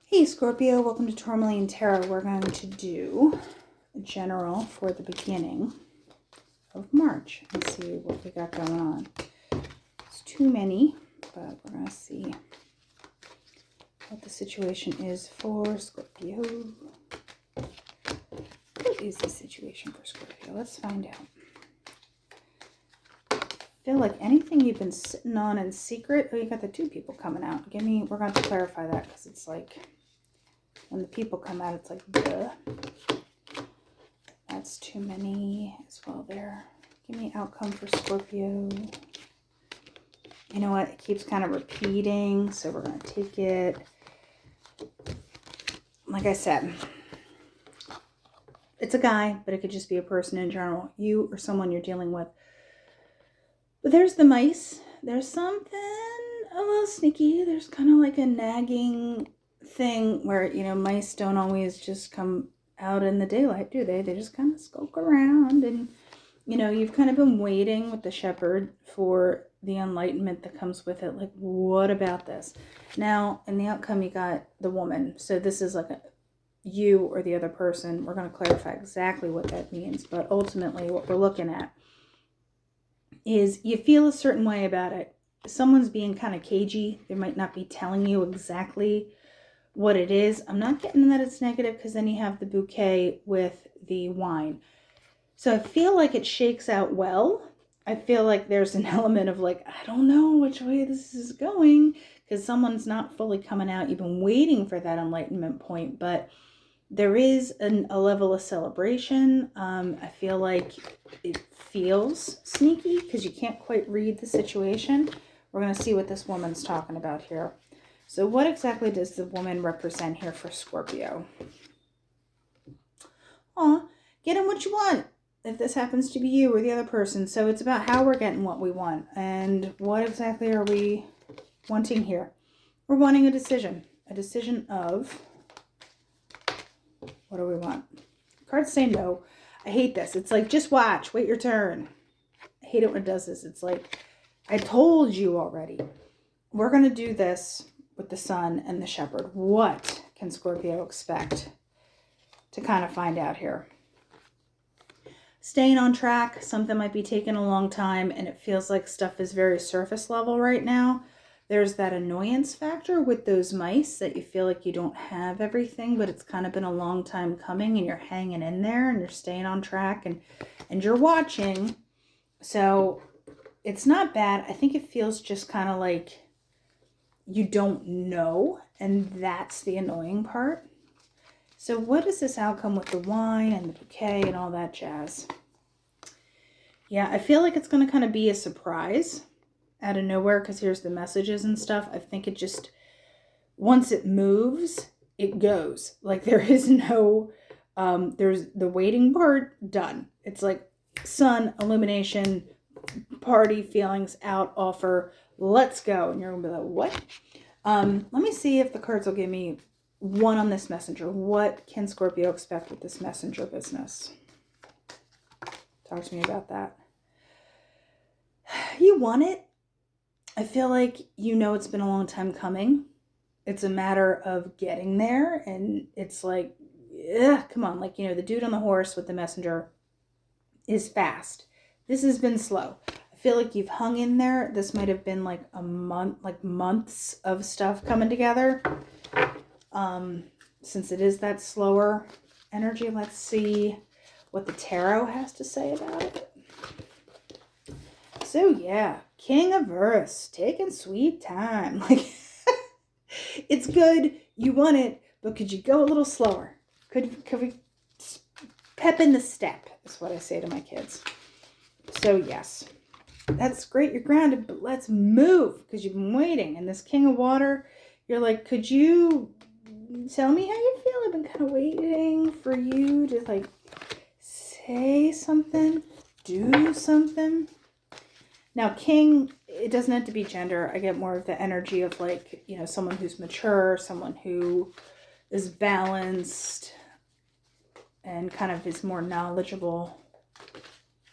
Hey Scorpio, welcome to Tourmaline Tarot. We're going to do a general for the beginning of March and see what we got going on. It's too many, but we're going to see what the situation is for Scorpio. What is the situation for Scorpio? Let's find out. I feel like anything you've been sitting on in secret. Oh, you got the two people coming out. We're going to clarify that because it's like when the people come out, it's like, duh. That's too many as well there. Give me outcome for Scorpio. You know what? It keeps kind of repeating, so we're going to take it. Like I said, it's a guy, but it could just be a person in general. You or someone you're dealing with. But there's the mice. There's something a little sneaky. There's kind of like a nagging thing where, you know, mice don't always just come out in the daylight, do they? They just kind of skulk around. And, you know, you've kind of been waiting with the shepherd for the enlightenment that comes with it. Like, what about this? Now, in the outcome, you got the woman. So this is like you or the other person. We're going to clarify exactly what that means. But ultimately, what we're looking at is you feel a certain way about it. Someone's being kind of cagey. They might not be telling you exactly what it is. I'm not getting that it's negative because then you have the bouquet with the wine. So I feel like it shakes out well. I feel like there's an element of like, I don't know which way this is going because someone's not fully coming out. You've been waiting for that enlightenment point, but there is a level of celebration. I feel like it feels sneaky because you can't quite read the situation. We're going to see what this woman's talking about here. So what exactly does the woman represent here for Scorpio? Getting what you want. If this happens to be you or the other person. So it's about how we're getting what we want. And what exactly are we wanting here? We're wanting a decision. A decision of... what do we want? Cards say no. I hate this. It's like, just watch. Wait your turn. I hate it when it does this. It's like, I told you already. We're going to do this with the sun and the shepherd. What can Scorpio expect to kind of find out here? Staying on track. Something might be taking a long time and it feels like stuff is very surface level right now. There's that annoyance factor with those mice that you feel like you don't have everything, but it's kind of been a long time coming and you're hanging in there and you're staying on track and you're watching. So it's not bad. I think it feels just kind of like you don't know, and that's the annoying part. So what is this outcome with the wine and the bouquet and all that jazz? Yeah, I feel like it's going to kind of be a surprise out of nowhere because here's the messages and stuff. I think it just, once it moves, it goes. Like there is no, there's the waiting part, done. It's like sun, illumination, party, feelings, out, offer, let's go. And you're going to be like, what? Let me see if the cards will give me one on this messenger. What can Scorpio expect with this messenger business? Talk to me about that. You want it. I feel like you know it's been a long time coming. It's a matter of getting there. And it's like, come on. Like, you know, the dude on the horse with the messenger is fast. This has been slow. I feel like you've hung in there. This might have been like a month, like months of stuff coming together. Since it is that slower energy, let's see what the tarot has to say about it. So yeah, King of Earths, taking sweet time. Like, it's good, you want it, but could you go a little slower? Could we pep in the step, is what I say to my kids. So yes, that's great, you're grounded, but let's move, because you've been waiting. And this King of Water, you're like, could you tell me how you feel? I've been kind of waiting for you to like say something, do something. Now, King, it doesn't have to be gender. I get more of the energy of like, you know, someone who's mature, someone who is balanced and kind of is more knowledgeable.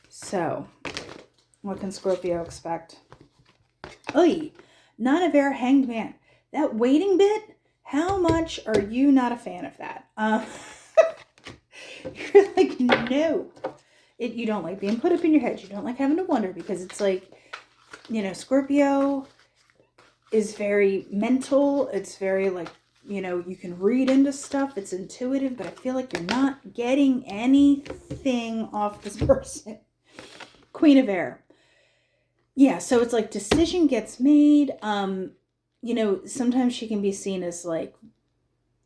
So, what can Scorpio expect? Oy, Nine of Air, Hanged Man. That waiting bit How much are you not a fan of that? You're like, no. You don't like being put up in your head. You don't like having to wonder, because it's like, you know, Scorpio is very mental. It's very like, you know, you can read into stuff. It's intuitive, but I feel like you're not getting anything off this person. Queen of Air. Yeah, so it's like decision gets made. You know, sometimes she can be seen as like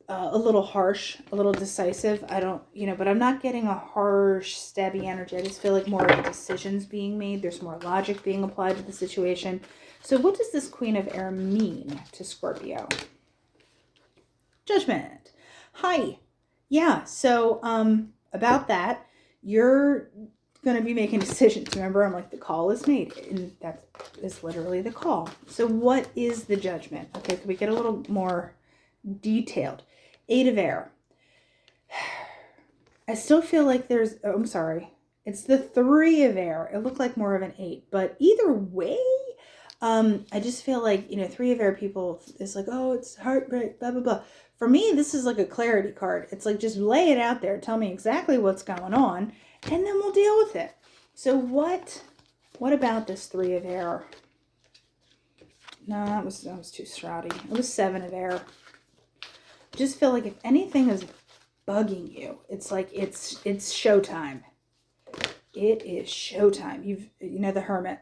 a little harsh, a little decisive. I don't, you know, but I'm not getting a harsh, stabby energy. I just feel like more of the decisions being made. There's more logic being applied to the situation. So what does this Queen of Air mean to Scorpio? Judgment. Hi. Yeah, so about that, you're going to be making decisions. Remember, I'm like, the call is made, and that is literally the call. So what is the judgment? Okay, can we get a little more detailed? 8 of Air. I still feel like there's, oh, I'm sorry, it's the 3 of Air. It looked like more of an 8, but either way, I just feel like, you know, 3 of Air people is like, oh, it's heartbreak, blah, blah, blah. For me, this is like a clarity card. It's like, just lay it out there. Tell me exactly what's going on, and then we'll deal with it. So what about this 3 of Air? No, that was too shrouding. It was 7 of Air. I just feel like if anything is bugging you, it's like it's showtime. It is showtime. You know, the Hermit.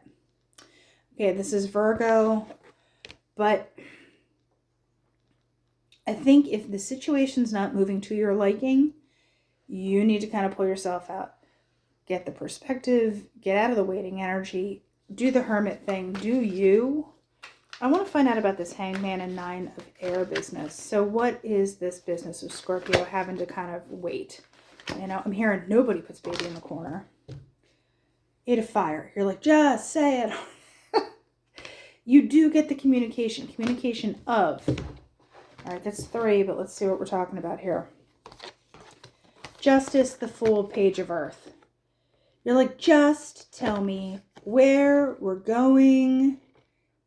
Okay, this is Virgo, but I think if the situation's not moving to your liking, you need to kind of pull yourself out. Get the perspective, get out of the waiting energy, do the Hermit thing, do you. I want to find out about this Hangman and 9 of Air business. So what is this business of Scorpio having to kind of wait? You know, I'm hearing nobody puts baby in the corner. 8 of Fire. You're like, just say it. You do get the communication of. All right, that's 3, but let's see what we're talking about here. Justice, the Fool, Page of Earth. You're like, just tell me where we're going,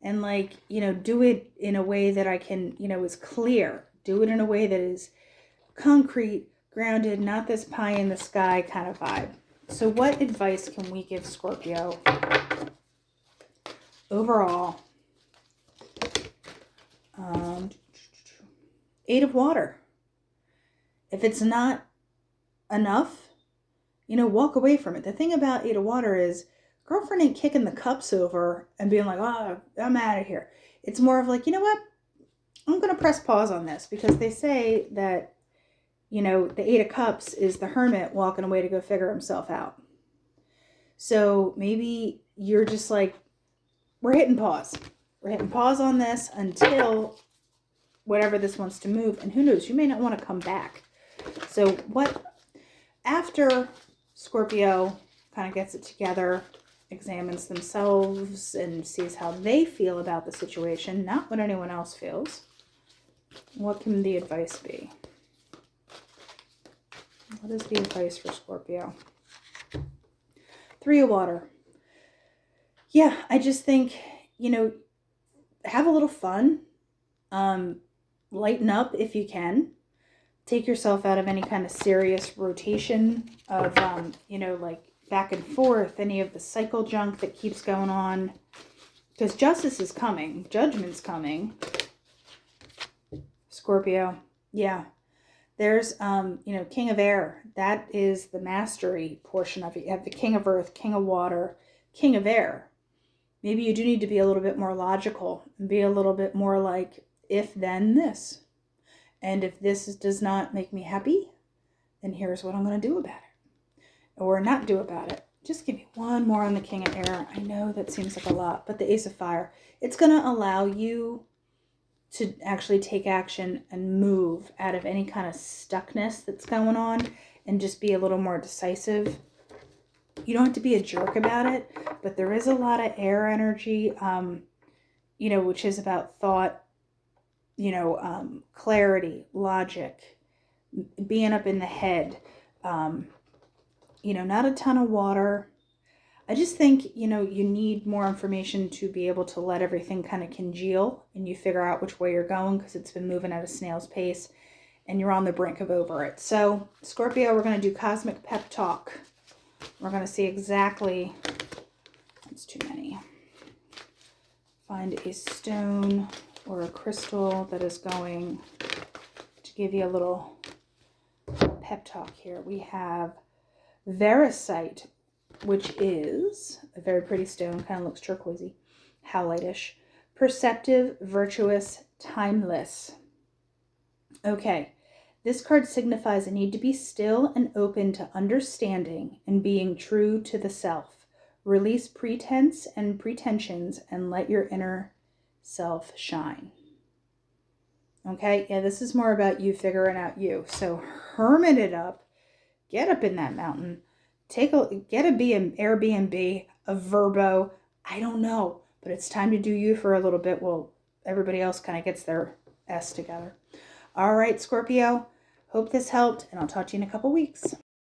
and like, you know, do it in a way that I can, you know, is clear. Do it in a way that is concrete, grounded, not this pie in the sky kind of vibe. So what advice can we give Scorpio overall? 8 of Water. If it's not enough, you know, walk away from it. The thing about 8 of Water is, girlfriend ain't kicking the cups over and being like, oh, I'm out of here. It's more of like, you know what? I'm going to press pause on this, because they say that, you know, the 8 of Cups is the Hermit walking away to go figure himself out. So maybe you're just like, we're hitting pause. We're hitting pause on this until whatever this wants to move. And who knows, you may not want to come back. So what, after Scorpio kind of gets it together, examines themselves and sees how they feel about the situation, not what anyone else feels, what can the advice be? What is the advice for Scorpio? 3 of Water. Yeah, I just think, you know, have a little fun. Lighten up if you can. Take yourself out of any kind of serious rotation of, you know, like back and forth, any of the cycle junk that keeps going on. Because justice is coming. Judgment's coming. Scorpio. Yeah. There's, you know, King of Air. That is the mastery portion of it. You have the King of Earth, King of Water, King of Air. Maybe you do need to be a little bit more logical and be a little bit more like, if then this. And if this does not make me happy, then here's what I'm going to do about it. Or not do about it. Just give me one more on the King of Air. I know that seems like a lot, but the Ace of Fire. It's going to allow you to actually take action and move out of any kind of stuckness that's going on and just be a little more decisive. You don't have to be a jerk about it, but there is a lot of air energy, you know, which is about thought, you know, clarity, logic, being up in the head, you know, not a ton of water. I just think, you know, you need more information to be able to let everything kind of congeal and you figure out which way you're going, because it's been moving at a snail's pace and you're on the brink of over it. So Scorpio, we're going to do Cosmic Pep Talk. We're going to see exactly, that's too many. Find a stone or a crystal that is going to give you a little pep talk here. We have Verisite, which is a very pretty stone, kind of looks turquoisey, howlite-ish. Perceptive, virtuous, timeless. Okay, this card signifies a need to be still and open to understanding and being true to the self. Release pretense and pretensions and let your inner self shine. Okay, yeah, this is more about you figuring out you. So hermit it up, get up in that mountain, get a Airbnb, a Verbo, I don't know, but it's time to do you for a little bit while everybody else kind of gets their S together. All right, Scorpio, hope this helped, and I'll talk to you in a couple weeks.